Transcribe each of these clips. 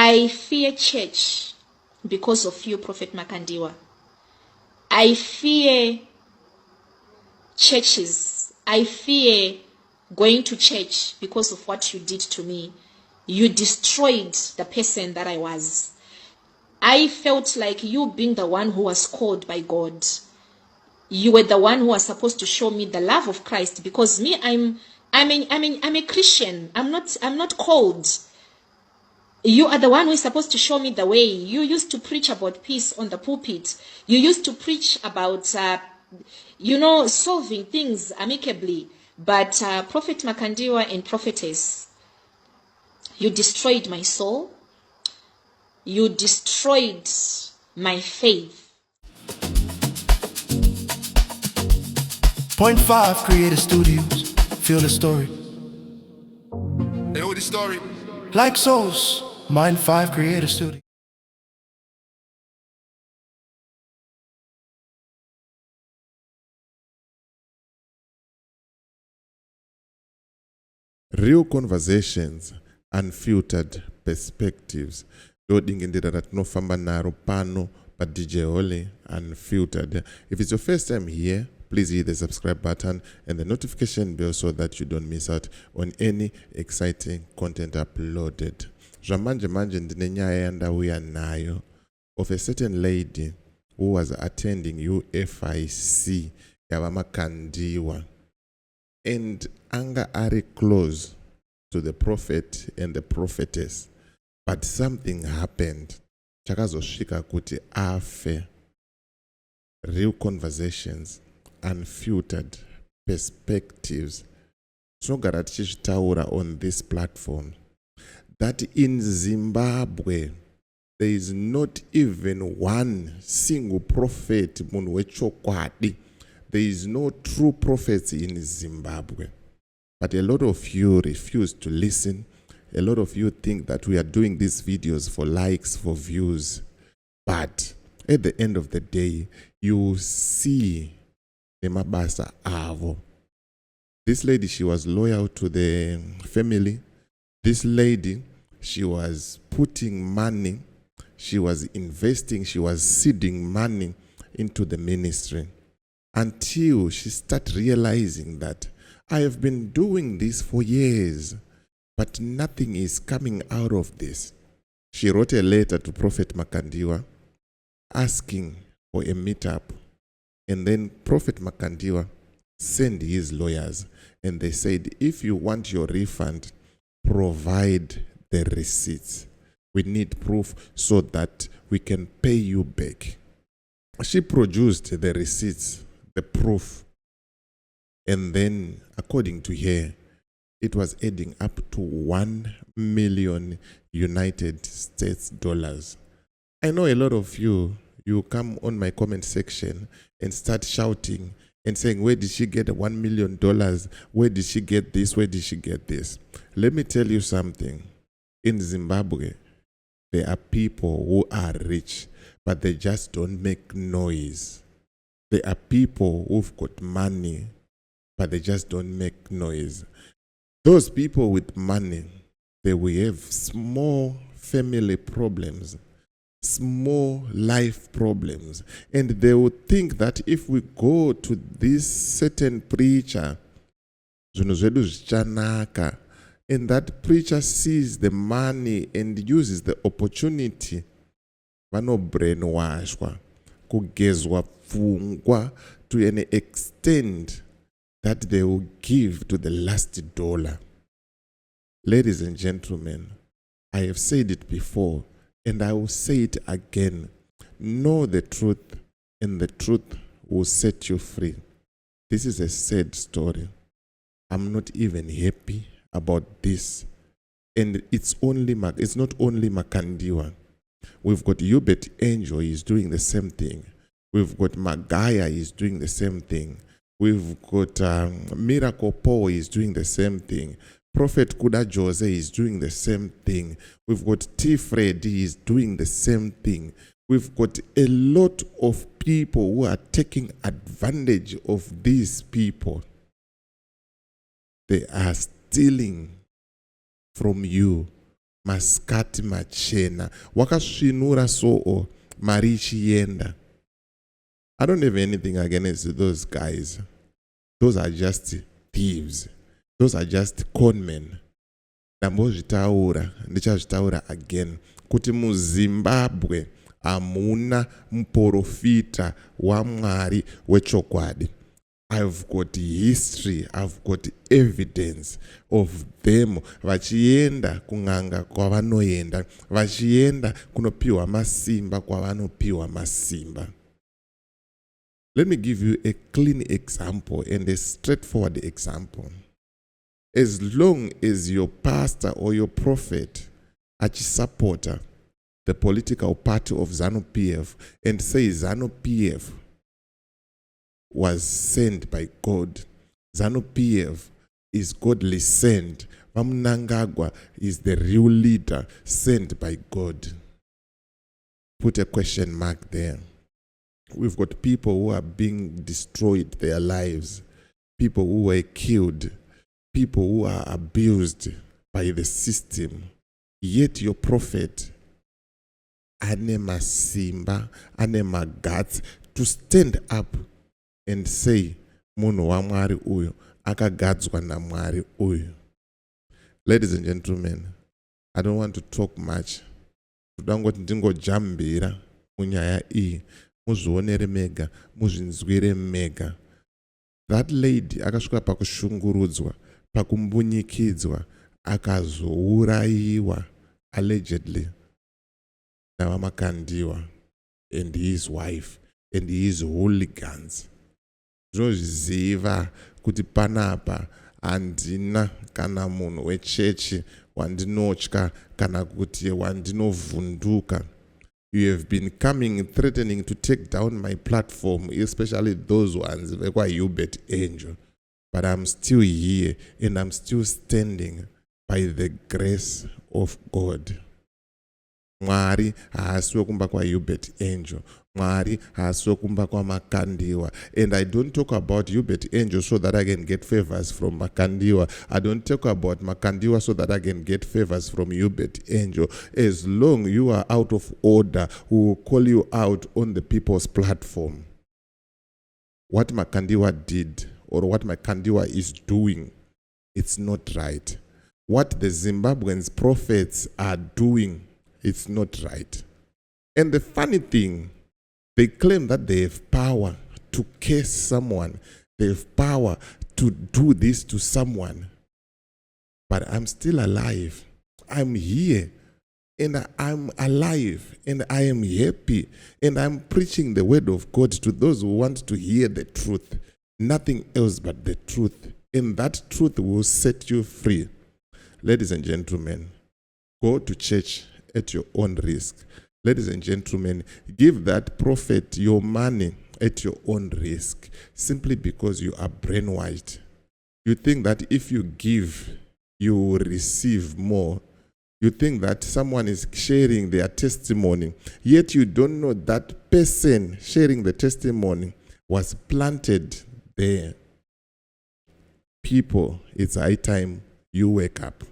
I fear church because of you, Prophet Makandiwa. I fear churches. I fear going to church because of what you did to me. You destroyed the person that I was. I felt like you being the one who was called by God. You were the one who was supposed to show me the love of Christ, because me, I'm a Christian. I'm not called. You are the one who is supposed to show me the way. You used to preach about peace on the pulpit. You used to preach about, solving things amicably. But Prophet Makandiwa and Prophetess, you destroyed my soul. You destroyed my faith. Point 5 Creator Studios. Feel the story. Hey, what the story? Like souls, Mind 5 Creator Studio. Real conversations, unfiltered perspectives. Ndodingendera ratinofamba naro pano pa DJ Holly Unfiltered. If it's your first time here, please hit the subscribe button and the notification bell so that you don't miss out on any exciting content uploaded. Manje ndine nyaya yandauya nayo of a certain lady who was attending UFIC yava Makandiwa, and anga are close to the prophet and the prophetess, but something happened chakazosvika kuti afe. Real conversations, unfiltered perspectives. Tinogara tichitaura on this platform that in Zimbabwe there is not even one single prophet munhu wechokwadi. There is no true prophets in Zimbabwe. But a lot of you refuse to listen. A lot of you think that we are doing these videos for likes, for views. But at the end of the day, you see the mabasa avo. This lady, she was loyal to the family. This lady, she was putting money, she was investing, she was seeding money into the ministry, until she started realizing that I have been doing this for years, but nothing is coming out of this. She wrote a letter to Prophet Makandiwa asking for a meetup. And then Prophet Makandiwa sent his lawyers, and they said, if you want your refund, provide the receipts. We need proof so that we can pay you back. She produced the receipts, the proof, and then according to her, it was adding up to 1 million United States dollars. I know a lot of you come on my comment section and start shouting and saying, where did she get $1 million? Where did she get this? Where did she get this? Let me tell you something. In Zimbabwe, there are people who are rich, but they just don't make noise. There are people who've got money, but they just don't make noise. Those people with money, they will have small family problems, small life problems, and they will think that if we go to this certain preacher, and that preacher sees the money and uses the opportunity, vano brainwashwa, kugezwa pfungwa to an extent that they will give to the last dollar. Ladies and gentlemen, I have said it before, and I will say it again. Know the truth, and the truth will set you free. This is a sad story. I'm not even happy about this. And it's not only Makandiwa. We've got Hubert Angel, he's doing the same thing. We've got Magaya, he's doing the same thing. We've got Miracle Paul, he's doing the same thing. Prophet Kuda Jose is doing the same thing. We've got T. Freddy is doing the same thing. We've got a lot of people who are taking advantage of these people. They are stealing from you maskati machena, wakasvinura soo, mari ichienda. I don't have anything against those guys. Those are just thieves. Those are just conmen. Ndambozvitaura, ndichazvitaura again. Kuti muZimbabwe hamuna muprofita waMwari wechokwadi. I've got history, I've got evidence of them vachienda kung'anga kwavanoenda, vachienda kunopiwa masimba kwavanopiwa masimba. Let me give you a clean example and a straightforward example. As long as your pastor or your prophet supporter the political party of ZANU-PF and say ZANU-PF was sent by God, ZANU-PF is godly sent, Mnangagwa is the real leader sent by God. Put a question mark there. We've got people who are being destroyed their lives, people who were killed, people who are abused by the system. Yet your prophet, ane masimba, ane magats, to stand up and say, munhu wa Mwari uyu, akagadzwa na Mwari uyu. Ladies and gentlemen, I don't want to talk much. Tudangoti ndingojambira munyaya iyi. Muzvionere mega, muzvinzwire mega. That lady akasvika pakushungurudzwa, pakumbunyikidzwa, akazouraiwa allegedly naVamakandiwa and his wife and his hooligans. Zvozviziva kuti panapa handina kana munhu wechechi wandinotya kana kuti wandinovhunduka. You have been coming, threatening to take down my platform, especially those ones like Hubert Angel. But I'm still here and I'm still standing by the grace of God. Mwari haasiwe kumba kwa Hubert Angel. Mwari haasiwe kumba kwa Makandiwa. And I don't talk about Hubert Angel so that I can get favors from Makandiwa. I don't talk about Makandiwa so that I can get favors from Hubert Angel. As long you are out of order, we will call you out on the people's platform. What Makandiwa did or what Makandiwa is doing, it's not right. What the Zimbabweans prophets are doing, it's not right. And the funny thing, they claim that they have power to curse someone. They have power to do this to someone. But I'm still alive. I'm here. And I'm alive. And I am happy. And I'm preaching the word of God to those who want to hear the truth. Nothing else but the truth. And that truth will set you free. Ladies and gentlemen, go to church at your own risk. Ladies and gentlemen, give that prophet your money at your own risk, simply because you are brainwashed. You think that if you give, you will receive more. You think that someone is sharing their testimony, yet you don't know that person sharing the testimony was planted there. People, it's high time you wake up.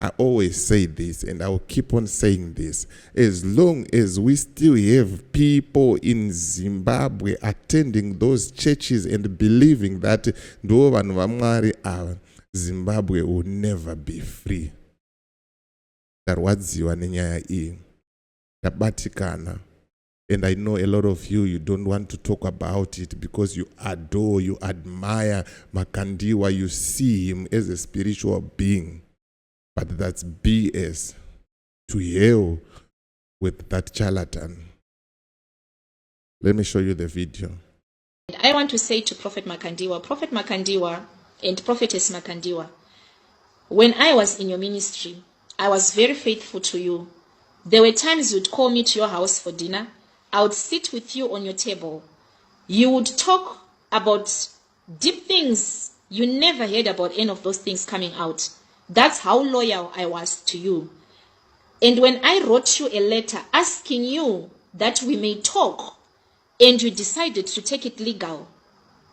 I always say this, and I will keep on saying this. As long as we still have people in Zimbabwe attending those churches and believing that Zimbabwe will never be free. Tarwadziwa nenyaya iyi. Tabatikana. And I know a lot of you, you don't want to talk about it because you adore, you admire Makandiwa, you see him as a spiritual being. But that's BS. To hell with that charlatan. Let me show you the video. I want to say to Prophet Makandiwa and Prophetess Makandiwa, when I was in your ministry, I was very faithful to you. There were times you'd call me to your house for dinner. I would sit with you on your table. You would talk about deep things. You never heard about any of those things coming out. That's how loyal I was to you. And when I wrote you a letter asking you that we may talk, and you decided to take it legal,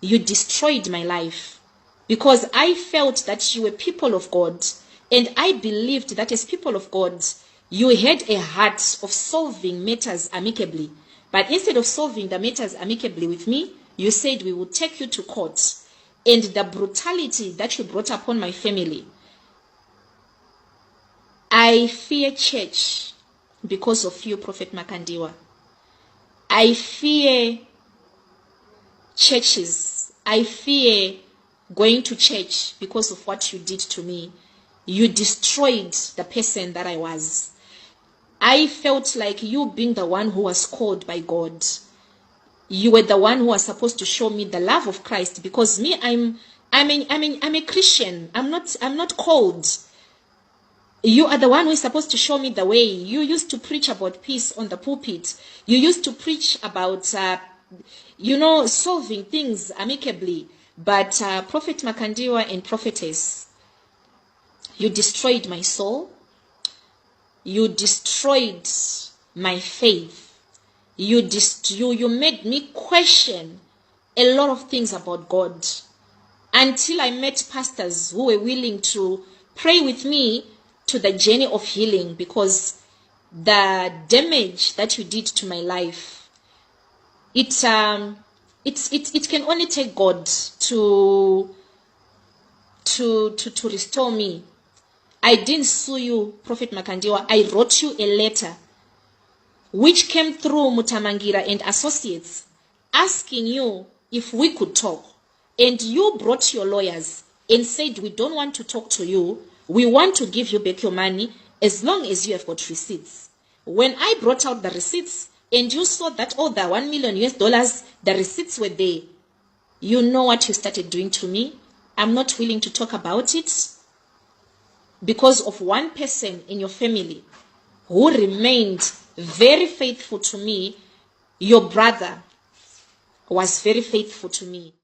you destroyed my life. Because I felt that you were people of God, And I believed that as people of God, you had a heart of solving matters amicably. But instead of solving the matters amicably with me, you said we would take you to court. And the brutality that you brought upon my family, I fear church because of you, Prophet Makandiwa. I fear churches. I fear going to church because of what you did to me. You destroyed the person that I was. I felt like you being the one who was called by God. You were the one who was supposed to show me the love of Christ, because me, I'm a Christian. I'm not called. You are the one who is supposed to show me the way. You used to preach about peace on the pulpit. You used to preach about, solving things amicably. But Prophet Makandiwa and Prophetess, you destroyed my soul. You destroyed my faith. You made me question a lot of things about God, until I met pastors who were willing to pray with me to the journey of healing, because the damage that you did to my life, it can only take God to restore me. I didn't sue you, Prophet Makandiwa. I wrote you a letter which came through Mutamangira and Associates, asking you if we could talk. And you brought your lawyers and said, we don't want to talk to you. We want to give you back your money as long as you have got receipts. When I brought out the receipts and you saw that all the $1 million, the receipts were there, you know what you started doing to me? I'm not willing to talk about it because of one person in your family who remained very faithful to me. Your brother was very faithful to me.